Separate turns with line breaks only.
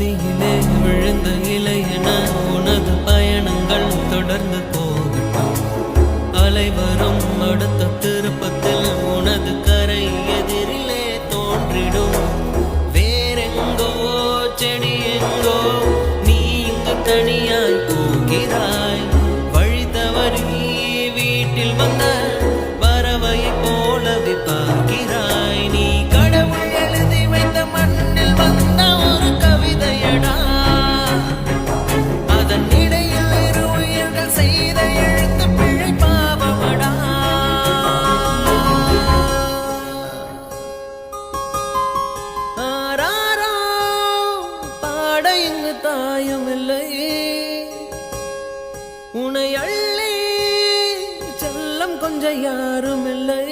நதியிலே விழுந்த இலை என உனது பயணங்கள் தொடர்ந்து போகட்டும். அலை வரும் அடுத்த திருப்பத்தில் உனது கரை எதிரிலே தோன்றிடும். வேறெங்கோ செடி எங்கோ நீ இங்கு தனியாய் போகிறாய். வழி தவறி வீட்டில் வந்த பறவையை போலவே பார்க்கிறாய். நீ கடவுள் எழுதி வைத்த மண்ணில் வந்த ஒரு கவிதையடா. அதன் இடையில் இரு உயிர்கள் செய்த எழுத்து பிழை பாவமடா. ஆராரோ பாட இங்கு தாயும் இல்லை. உனை அள்ளி செல்லம் கொஞ்சம் யாரும் இல்லை.